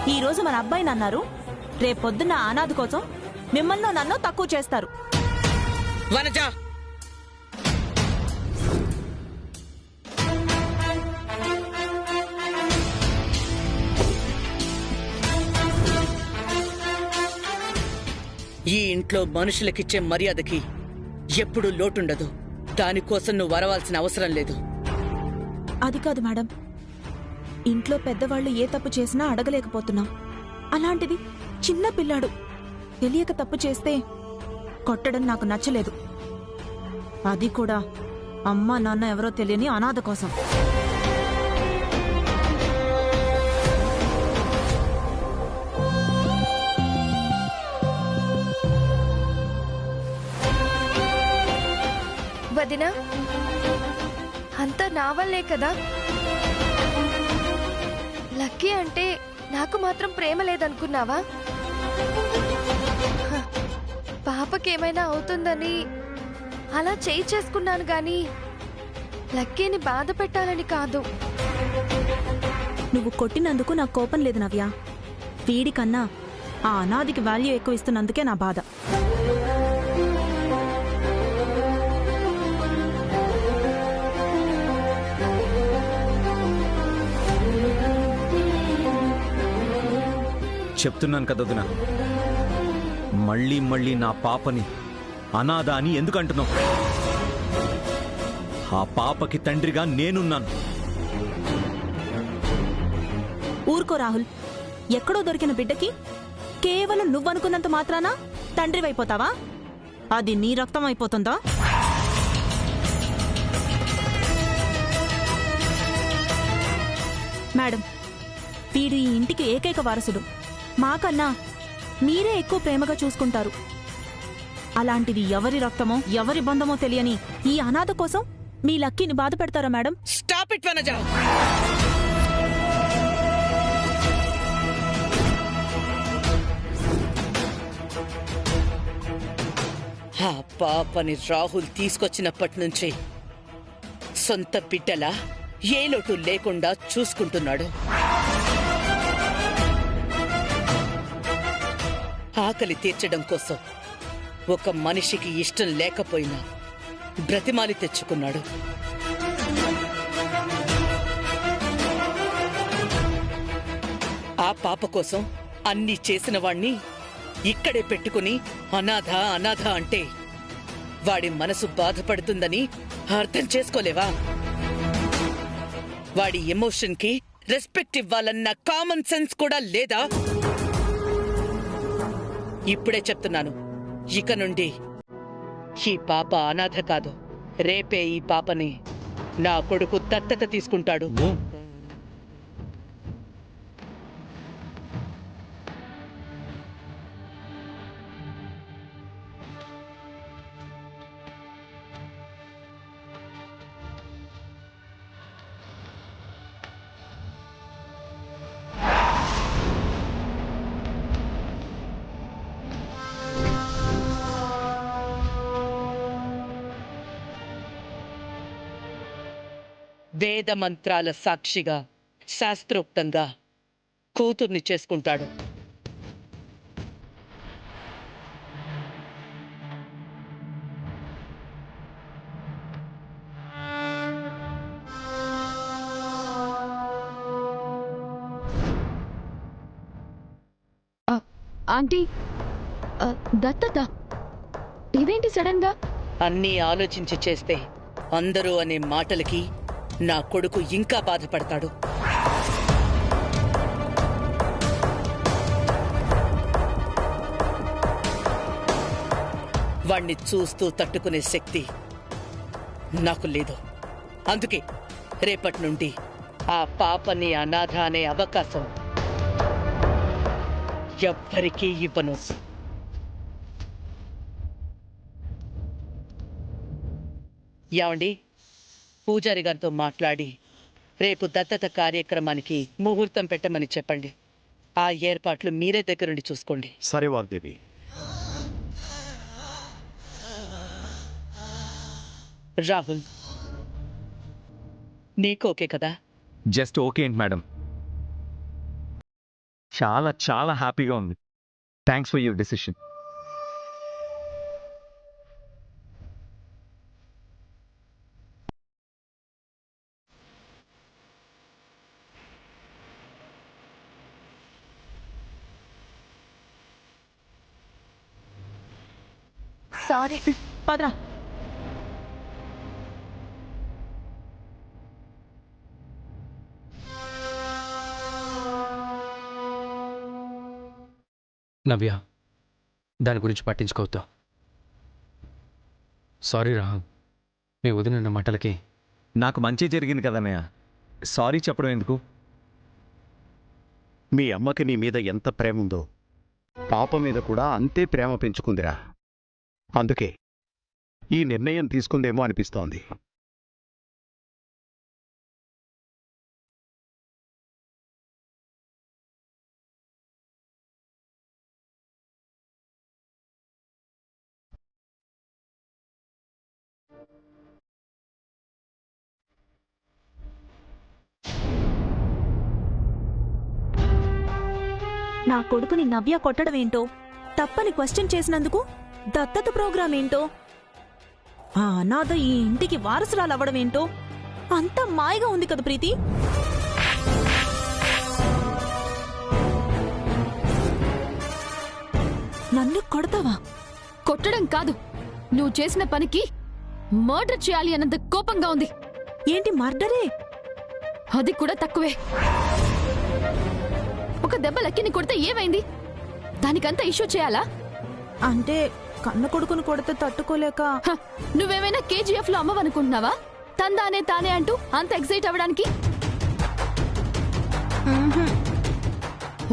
ఈ రోజు మన అబ్బాయిని అన్నారు, రేపొద్దున్న అనాథ కోసం మిమ్మల్ని నన్ను తక్కువ చేస్తారు. వనజ, ఈ ఇంట్లో మనుషులకిచ్చే మర్యాదకి ఎప్పుడూ లోటుండదు. దానికోసం నువ్వు వరవాల్సిన అవసరం లేదు. అది కాదు మేడం, ఇంట్లో పెద్దవాళ్లు ఏ తప్పు చేసినా అడగలేకపోతున్నాం. అలాంటిది చిన్న పిల్లాడు తెలియక తప్పు చేస్తే కొట్టడం నాకు నచ్చలేదు. అది కూడా అమ్మా నాన్న ఎవరో తెలియని అనాథ కోసం. వదినా, అంతా నా వల్లే కదా. లక్కీ అంటే నాకు మాత్రం ప్రేమ లేదనుకున్నావా? పాపకేమైనా అవుతుందని అలా చేయి చేసుకున్నాను గాని లక్కీని బాధ పెట్టాలని కాదు. నువ్వు కొట్టినందుకు నాకు కోపం లేదు నవ్య. వీడికన్నా ఆ అనాదికి వాల్యూ ఎక్కువ ఇస్తున్నందుకే నా బాధ. చెప్తున్నాను కదా వదినా, మళ్ళీ మళ్ళీ నా పాపని అనాథ అని ఎందుకు అంటున్నావు? ఆ పాపకి తండ్రిగా నేనున్నాను. ఊరుకో రాహుల్, ఎక్కడో దొరికిన బిడ్డకి కేవలం నువ్వనుకున్నంత మాత్రాన తండ్రివైపోతావా? అది నీ రక్తం అయిపోతుందా? మేడం, వీడు ఈ ఇంటికి ఏకైక వారసుడు. మాకన్నా మీరే ఎక్కువ ప్రేమగా చూసుకుంటారు. అలాంటిది ఎవరి రక్తమో ఎవరి బంధమో తెలియని ఈ అనాథ కోసం మీ లక్కీని బాధ పెడతారా మేడం? Stop it Vanaja. ఆ పాపని రాహుల్ తీసుకొచ్చినప్పటి నుంచి సొంత బిడ్డలా ఏ లోటు లేకుండా చూసుకుంటున్నాడు. ఆకలి తీర్చడం కోసం ఒక మనిషికి ఇష్టం లేకపోయినా బ్రతిమాలి తెచ్చుకున్నాడు. ఆ పాప కోసం అన్నీ చేసిన వాణ్ణి ఇక్కడే పెట్టుకుని అనాథ అనాథ అంటే వాడి మనసు బాధపడుతుందని అర్థం చేసుకోలేవా? వాడి ఎమోషన్ కి రెస్పెక్ట్ ఇవ్వాలన్న కామన్ సెన్స్ కూడా లేదా? ఇప్పుడే చెప్తున్నాను, ఇక నుండి ఈ పాప అనాథ కాదు. రేపే ఈ పాపని నా కొడుకు దత్తత తీసుకుంటాడు. వేద మంత్రాల సాక్షిగా శాస్త్రోక్తంగా కూతుర్ని చేసుకుంటాడు. ఆంటీ, దత్తత ఇదేంటి సడన్ గా? అన్నీ ఆలోచించి చేస్తే అందరూ అనే మాటలకి నా కొడుకు ఇంకా బాధపడతాడు. వాణ్ణి చూస్తూ తట్టుకునే శక్తి నాకు లేదు. అందుకే రేపటి నుండి ఆ పాపని అనాథ అనే అవకాశం ఎవ్వరికీ ఇవ్వను. యావండి, పూజారి గారితో మాట్లాడి రేపు దత్తత కార్యక్రమానికి ముహూర్తం పెట్టమని చెప్పండి. ఆ ఏర్పాట్లు మీరే దగ్గరుండి చూసుకోండి. సరే వాగ్దేవి. రాహుల్, నీకు ఓకే కదా? జస్ట్ ఓకే ఏంటి మేడం? చాలా చాలా హ్యాపీగా ఉంది. Thanks for your decision. Sorry. పదరా. నవ్య, దాని గురించి పట్టించుకోవద్దు. సారీ రాహుల్, మీ వదిలిన మాటలకి. నాకు మంచి జరిగింది కదన్నయ్య, సారీ చెప్పడం ఎందుకు? మీ అమ్మకి నీ మీద ఎంత ప్రేమ ఉందో పాప మీద కూడా అంతే ప్రేమ పెంచుకుందిరా. అందుకే ఈ నిర్ణయం తీసుకుందేమో అనిపిస్తోంది. నా కొడుకుని నవ్య కొట్టడం ఏంటో, తప్పని క్వశ్చన్ చేసినందుకు దత్తత ప్రోగ్రాం ఏంటో, ఆ అనాథ ఈ ఇంటికి వారసురాలు అవ్వడం ఏంటో అంతా మాయగా ఉంది కదా ప్రీతి. నన్ను కొడతావా? కొట్టడం కాదు, నువ్వు చేసిన పనికి మర్డర్ చేయాలి అన్నంత కోపంగా ఉంది. ఏంటి మర్డరే? అది కూడా తక్కువే. ఒక దెబ్బ లక్కిని కొడితే ఏమైంది? దానికంతా ఇష్యూ చేయాలా? అంటే కన్న కొడుకును కొడితే తట్టుకోలేక. హ, నువ్వేమైనా కేజీఎఫ్ లో అమ్మవనుకుంటున్నావా? తందానే తానే అంటూ అంత ఎక్సైట్ అవ్వడానికి.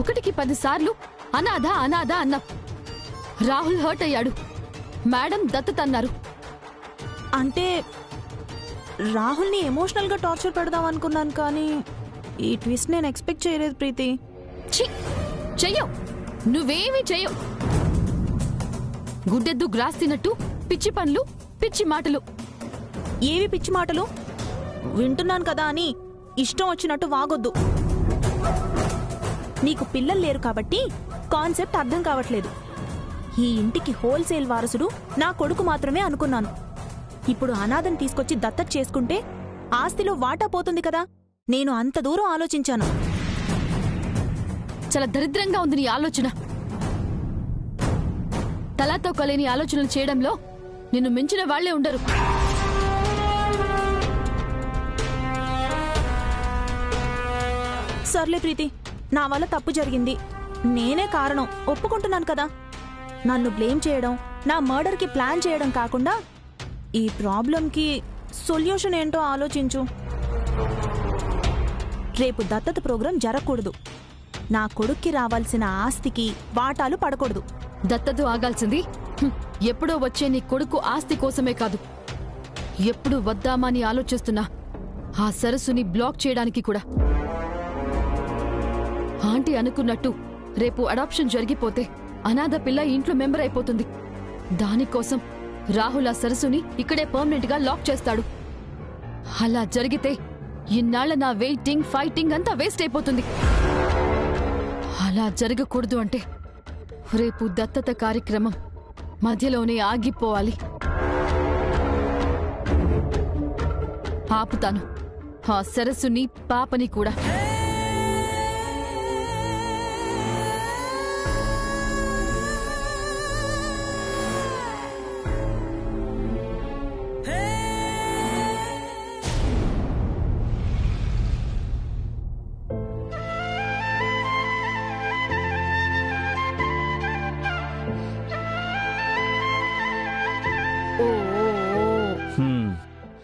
ఒకటికి 10 సార్లు అనాథ అనాథ అన్నా. రాహుల్ హర్ట్ అయ్యాడు, మేడం దత్తత అన్నారు. అంటే రాహుల్ని ఎమోషనల్ గా టార్చర్ పెడదాం అనుకున్నాను, కానీ ఈ ట్విస్ట్ నేను ఎక్స్పెక్ట్ చేయలేదు ప్రీతి. ఛీ, చెయ్యవు, నువ్వేమీ చెయ్యవు. గుడ్డెద్దు గ్రాస్ తిన్నట్టు పిచ్చి పనులు, పిచ్చి మాటలు. ఏవి పిచ్చి మాటలు? వింటున్నాను కదా అని ఇష్టం వచ్చినట్టు వాగొద్దు. నీకు పిల్లలు లేరు కాబట్టి కాన్సెప్ట్ అర్థం కావట్లేదు. ఈ ఇంటికి హోల్సేల్ వారసుడు నా కొడుకు మాత్రమే అనుకున్నాను. ఇప్పుడు అనాథని తీసుకొచ్చి దత్తత చేసుకుంటే ఆస్తిలో వాటా పోతుంది కదా. నేను అంత దూరం ఆలోచించాను. చాలా దరిద్రంగా ఉంది నీ ఆలోచన. తలాతో కలేని ఆలోచనలు చేయడంలో నిన్ను మించిన వాళ్లే ఉండరు. సర్లే ప్రీతి, నా వల్ల తప్పు జరిగింది, నేనే కారణం ఒప్పుకుంటున్నాను కదా. నన్ను బ్లేమ్ చేయడం, నా మర్డర్కి ప్లాన్ చేయడం కాకుండా ఈ ప్రాబ్లంకి సొల్యూషన్ ఏంటో ఆలోచించు. రేపు దత్తత ప్రోగ్రాం జరగకూడదు. నా కొడుక్కి రావాల్సిన ఆస్తికి వాటాలు పడకూడదు. దత్తత ఆగాల్సింది ఎప్పుడో వచ్చే నీ కొడుకు ఆస్తి కోసమే కాదు, ఎప్పుడు వద్దామని ఆలోచిస్తున్నా ఆ సరస్సుని బ్లాక్ చేయడానికి కూడా. ఆంటీ అనుకున్నట్టు రేపు అడాప్షన్ జరిగిపోతే అనాథ పిల్ల ఇంట్లో మెంబర్ అయిపోతుంది. దానికోసం రాహుల్ ఆ సరస్సుని ఇక్కడే పర్మనెంట్ గా లాక్ చేస్తాడు. అలా జరిగితే ఇన్నాళ్ల నా వెయిటింగ్, ఫైటింగ్ అంతా వేస్ట్ అయిపోతుంది. అలా జరగకూడదు అంటే రేపు దత్తత కార్యక్రమం మధ్యలోనే ఆగిపోవాలి. ఆపుతాను ఆ సరస్సుని, పాపని కూడా.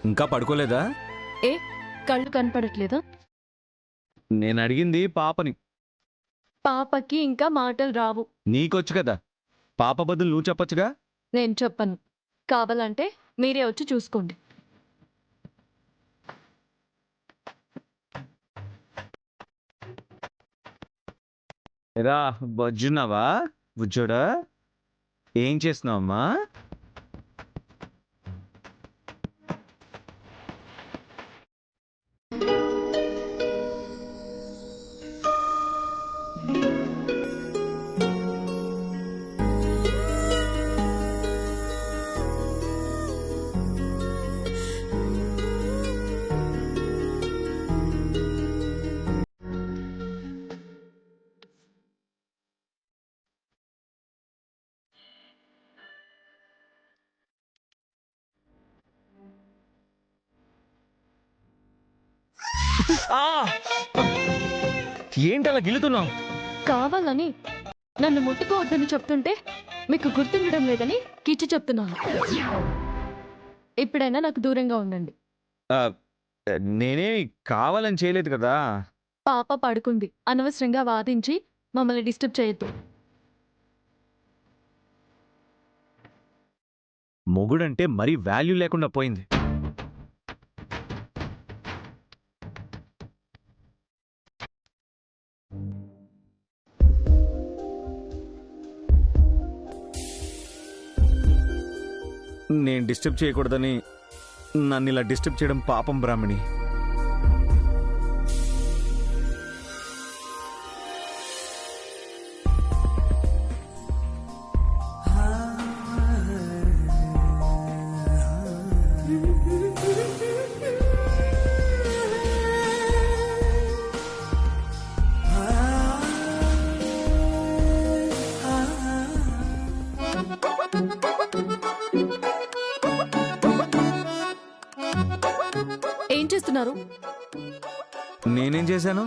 ఇంకా పడుకోలేదా? ఏ కళ్ళు కనపడట్లేదా? నేను అడిగింది పాపని. పాపకి ఇంకా మాటలు రావు. నీకొచ్చు కదా, పాప బదులు నువ్వు చెప్పొచ్చుగా. నేను చెప్పను, కావాలంటే మీరే వచ్చి చూసుకోండి. రా బజ్జున్నావా బుజ్జోడా? ఏం చేస్తున్నావమ్మా? ఏంటి అలా గిల్లుతున్నావు? కావాలని నన్ను ముట్టుకోవద్దని చెప్తుంటే మీకు గుర్తుండడం లేదని కిచ్చి చెప్తున్నాను. ఎప్పుడైనా నాకు దూరంగా ఉండండి. నేనేమి కావాలని చేయలేదు కదా. పాప పడుకుంది, అనవసరంగా వాదించి మమ్మల్ని డిస్టర్బ్ చేయొద్దు. మొగుడంటే మరీ వాల్యూ లేకుండా పోయింది. నేను డిస్టర్బ్ చేయకూడదని నన్ను ఇలా డిస్టర్బ్ చేయడం పాపం బ్రాహ్మణి. ఏం చేస్తున్నారు? నేనేం చేశాను?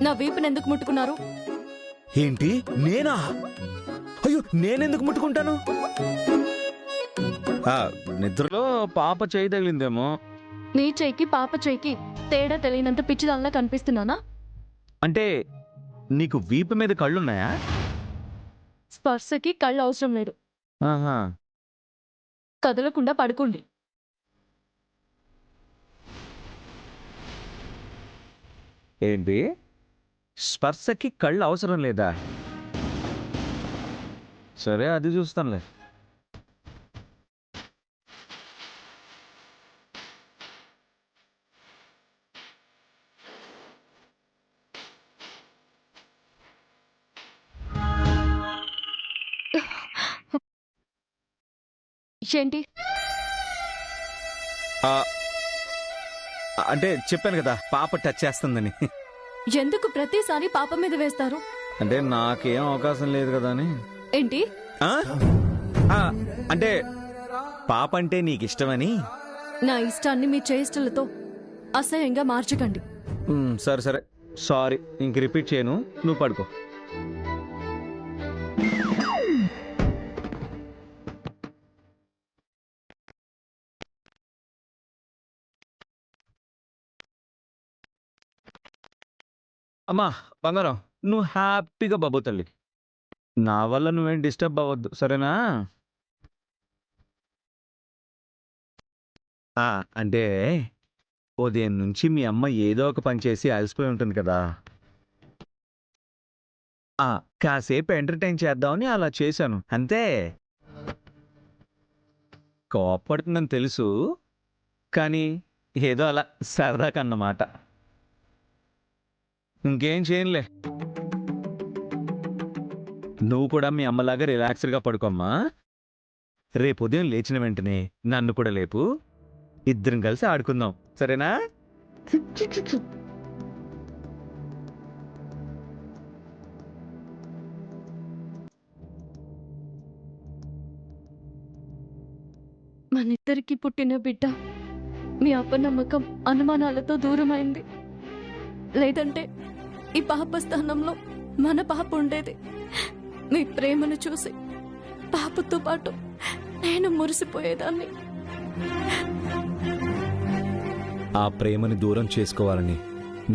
నా వీపుని ఎందుకు ముట్టుకున్నారు? ఏంటి నేనా? అయ్యో, నేనెందుకు ముట్టుకుంటాను? నిద్రలో పాప చేయి తగిలిందేమో. నీ చేయికి పాప చేయికి తేడా తెలియనంత పిచ్చిదానిలా కనిపిస్తున్నానా? అంటే నీకు వీపు మీద కళ్ళున్నాయా? స్పర్శకి కళ్ళు అవసరం లేదు. ఆహా. కదలకుండా పడుకోండి. ఏంటి? స్పర్శకి కళ్ళు అవసరం లేదా? సరే, అది చూస్తానులే. ఏంటి? అంటే చెప్పాను కదా, పాప టచ్ చేస్తుందని. ఎందుకు ప్రతిసారి పాప మీద వేస్తారు? అంటే నాకేం అవకాశం లేదు కదా అని. ఏంటి? ఆ? ఆ, అంటే పాప అంటే నీకు ఇష్టమని. నా ఇష్టాన్ని మీ చేష్టలతో అసహ్యంగా మార్చకండి. సరే సరే, సారీ. ఇంక రిపీట్ చేయను, నువ్వు పడుకో. అమ్మా బంగారం, నువ్వు హ్యాపీగా బాబు తల్లి. నా వల్ల నువ్వేం డిస్టర్బ్ అవ్వద్దు, సరేనా? అంటే ఉదయం నుంచి మీ అమ్మ ఏదో ఒక పని చేసి అలసిపోయి ఉంటుంది కదా. కాసేపు ఎంటర్టైన్ చేద్దామని అలా చేశాను, అంతే. కోప్పడుతుందని తెలుసు, కానీ ఏదో అలా సరదాగా అన్నమాట. ఇంకేం చేయనులే. నువ్వు కూడా మీ అమ్మలాగా రిలాక్స్డ్గా పడుకోమ్మా. రేపు ఉదయం లేచిన వెంటనే నన్ను కూడా లేపు, ఇద్దరం కలిసి ఆడుకుందాం, సరేనా? మనిద్దరికి పుట్టిన బిడ్డ మీ అపనమ్మకం అనుమానాలతో దూరమైంది. లేదంటే ఈ పాప స్థానంలో మన పాప ఉండేది. మీ ప్రేమను చూసి పాపతో పాటు నేను మురిసిపోయేదాన్ని. ఆ ప్రేమని దూరం చేసుకోవాలని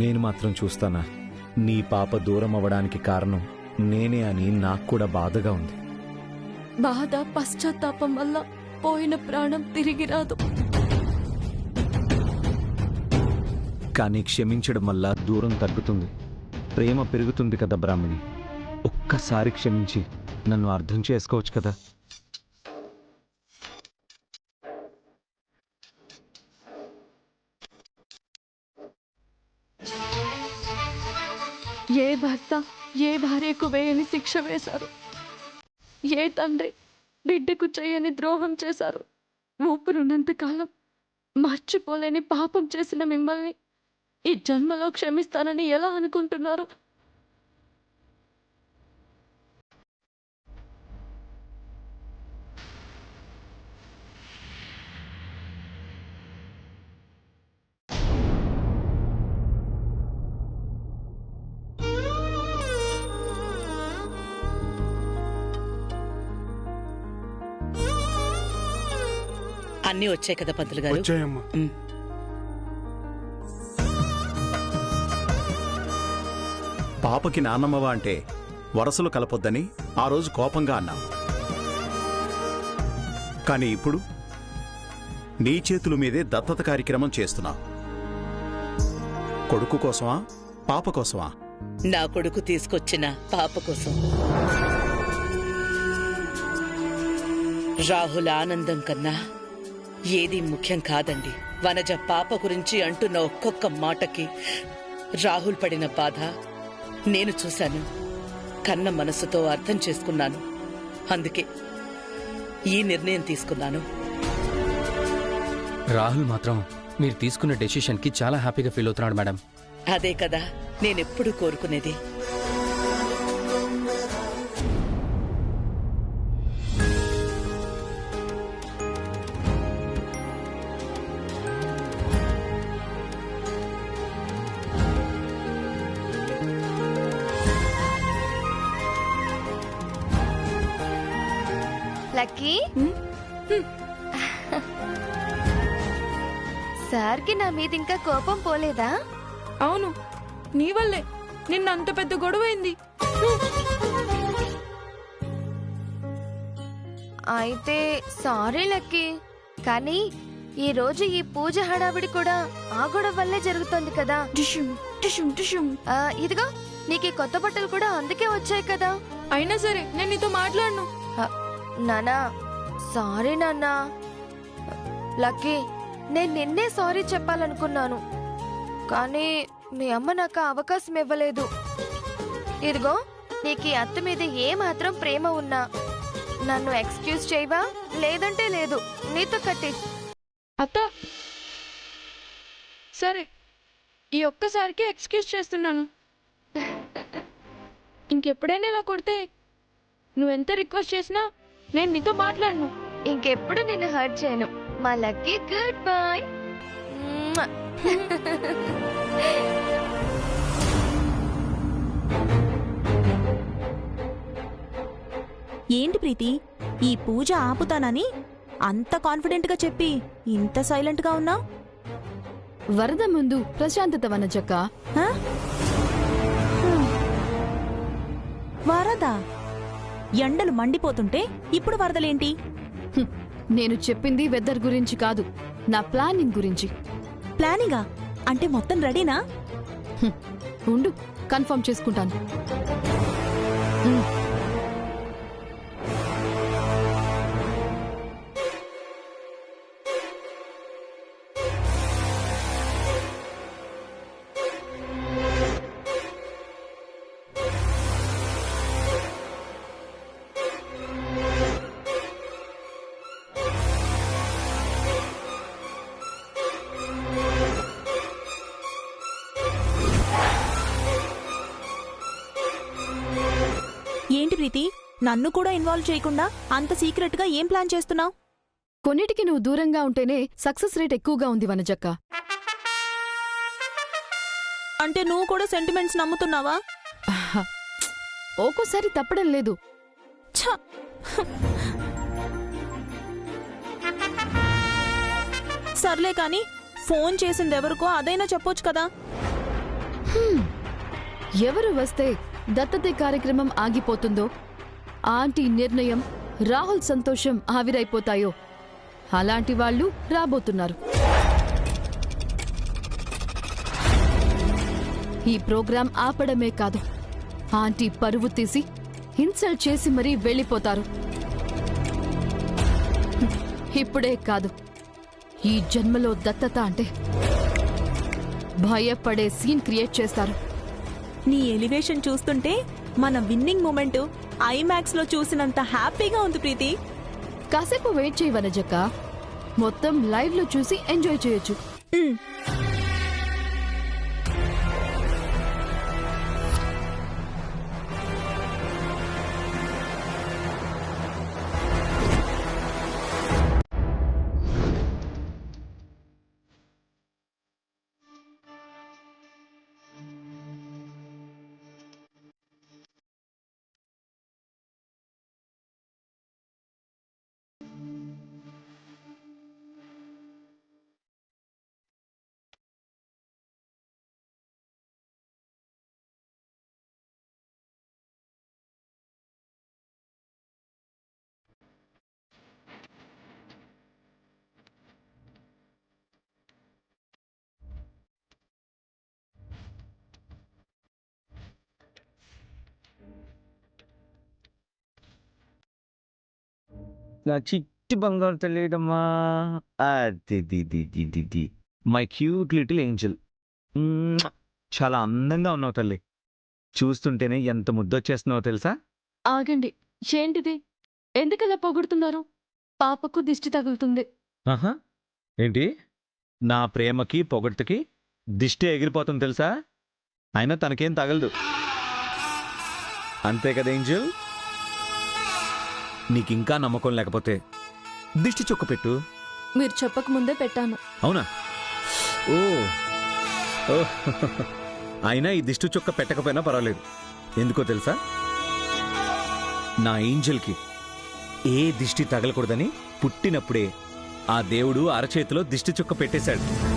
నేను మాత్రం చూస్తానా? నీ పాప దూరం అవ్వడానికి కారణం నేనే అని నాకు కూడా బాధగా ఉంది. బాధ, పశ్చాత్తాపం వల్ల పోయిన ప్రాణం తిరిగి రాదు. కానీ క్షమించడం వల్ల దూరం తగ్గుతుంది, ప్రేమ పెరుగుతుంది కదా బ్రాహ్మణి. ఒక్కసారి క్షమించి నన్ను అర్థం చేసుకోవచ్చు కదా. ఏ భర్త ఏ భార్యకు వేయని శిక్ష వేశారు? ఏ తండ్రి బిడ్డకు చేయని ద్రోహం చేశారు? ఊపిరున్నంతకాలం మర్చిపోలేని పాపం చేసిన మిమ్మల్ని ఈ జన్మలో క్షమిస్తానని ఎలా అనుకుంటున్నారు? అన్నీ వచ్చాయి కదా పంతులు గారు. వచ్చాయమ్మా. ఉమ్. పాపకి నాన్నమ్మవ అంటే వరసలు కలపొద్దని ఆ రోజు కోపంగా అన్నాం. కానీ ఇప్పుడు నీ చేతుల మీదే దత్తత కార్యక్రమం చేస్తున్నావు. కొడుకు కోసమా, పాప కోసమా? నా కొడుకు తీసుకొచ్చిన పాప కోసం. రాహుల్ ఆనందం కన్నా ఏది ముఖ్యం కాదండి. వనజ పాప గురించి అంటున్న ఒక్కొక్క మాటకి రాహుల్ పడిన బాధ నేను చూశాను, కన్న మనసుతో అర్థం చేసుకున్నాను. అందుకే ఈ నిర్ణయం తీసుకున్నాను. రాహుల్ మాత్రం మీరు తీసుకున్న డెసిషన్కి చాలా హ్యాపీగా ఫీల్ అవుతున్నాడు మేడం. అదే కదా నేనెప్పుడు కోరుకునేది. లక్కీ సార్కి నా మీద ఇంకా కోపం పోలేదా? అవును, నీ వల్లే నిన్న అంత పెద్ద గొడవైంది. అయితే సారీ లక్కీ, కానీ ఈ రోజు ఈ పూజ హడావిడి కూడా ఆ గొడవ వల్లే జరుగుతోంది కదా. టిష్యూమ్ టిష్యూమ్ టిష్యూమ్. ఇదిగో నీకు ఈ కొత్త బట్టలు కూడా అందుకే వచ్చాయి కదా. అయినా సరే నేను నీతో మాట్లాడను. నానా సారీ నాన్నా. లక్కీ, నేను నిన్నే సారీ చెప్పాలనుకున్నాను, కానీ మీ అమ్మ నాకు ఆ అవకాశం ఇవ్వలేదు. ఇదిగో నీకు ఈ అత్త మీద ఏ మాత్రం ప్రేమ ఉన్నా నన్ను ఎక్స్క్యూజ్ చేయవా? లేదంటే లేదు, నీతో కట్టి. అత్త, సరే ఈ ఒక్కసారికి ఎక్స్క్యూజ్ చేస్తున్నాను. ఇంకెప్పుడైనా ఇలా కొడితే నువ్వెంత రిక్వెస్ట్ చేసినా నేను నీతో మాట్లాడను. ఇంకెప్పుడు నిన్ను హర్ట్ చేయను. మా లక్కీ, గుడ్ బాయ్. ఏంటి ప్రీతి, ఈ పూజ ఆపుతానని అంత కాన్ఫిడెంట్ గా చెప్పి ఇంత సైలెంట్ గా ఉన్నావు? వరద ముందు ప్రశాంతత వనజక్క. వరద? ఎండలు మండిపోతుంటే ఇప్పుడు వరదలేంటి? నేను చెప్పింది వెదర్ గురించి కాదు, నా ప్లానింగ్ గురించి. ప్లానింగా? అంటే మొత్తం రెడీనా? ఉండు, కన్ఫర్మ్ చేసుకుంటాను. ఏంటి ప్రీతి, నన్ను కూడా ఇన్వాల్వ్ చేయకుండా అంత సీక్రెట్ గా ఏం ప్లాన్ చేస్తున్నావు? కొన్నిటికి నువ్వు దూరంగా ఉంటేనే సక్సెస్ రేట్ ఎక్కువగా ఉంది వనజక్క. అంటే నువ్వు కూడా సెంటిమెంట్స్ నమ్ముతున్నావా? ఒక్కోసారి తప్పడం లేదు. ఛ! సర్లే కాని ఫోన్ చేసిందెవరికో అదైనా చెప్పొచ్చు కదా. ఎవరు వస్తే దత్తత కార్యక్రమం ఆగిపోతుందో, ఆంటీ నిర్ణయం, రాహుల్ సంతోషం ఆవిరైపోతాయో అలాంటి వాళ్ళు రాబోతున్నారు. ఈ ప్రోగ్రాం ఆపడమే కాదు, ఆంటీ పరువు తీసి ఇన్సల్ట్ చేసి మరీ వెళ్ళిపోతారు. ఇప్పుడే కాదు, ఈ జన్మలో దత్తత అంటే భయపడే సీన్ క్రియేట్ చేస్తారు. నీ ఎలివేషన్ చూస్తుంటే మన విన్నింగ్ మూమెంట్ ఐమాక్స్ లో చూసినంత హ్యాపీగా ఉంది ప్రీతి. కాసేపు వెయిట్ చేయి వనజక్క, మొత్తం లైవ్ లో చూసి ఎంజాయ్ చేయొచ్చు. నా చిట్టి బంగారు తెలియడమ్మా. అది మై క్యూట్ లిటిల్ ఏంజల్. చాలా అందంగా ఉన్నావు తల్లి. చూస్తుంటేనే ఎంత ముద్దొచ్చేస్తున్నావో తెలుసా? ఆగండి, ఏంటిది? ఎందుకలా పొగుడుతున్నారు? పాపకు దిష్టి తగులుతుంది. ఆహా, ఏంటి? నా ప్రేమకి పొగడ్తకి దిష్టి ఎగిరిపోతుంది తెలుసా? అయినా తనకేం తగలదు. అంతే కదా ఏంజల్? నీకింకా నమ్మకం లేకపోతే దిష్టి చుక్క పెట్టు. మీరు చెప్పక ముందే పెట్టాను. అవునా? ఓ ఓ. అయినా ఈ దిష్టి చుక్క పెట్టకపోయినా పర్వాలేదు. ఎందుకో తెలుసా? నా ఏంజల్కి ఏ దిష్టి తగలకూడదని పుట్టినప్పుడే ఆ దేవుడు అరచేతిలో దిష్టి చుక్క పెట్టేశాడు.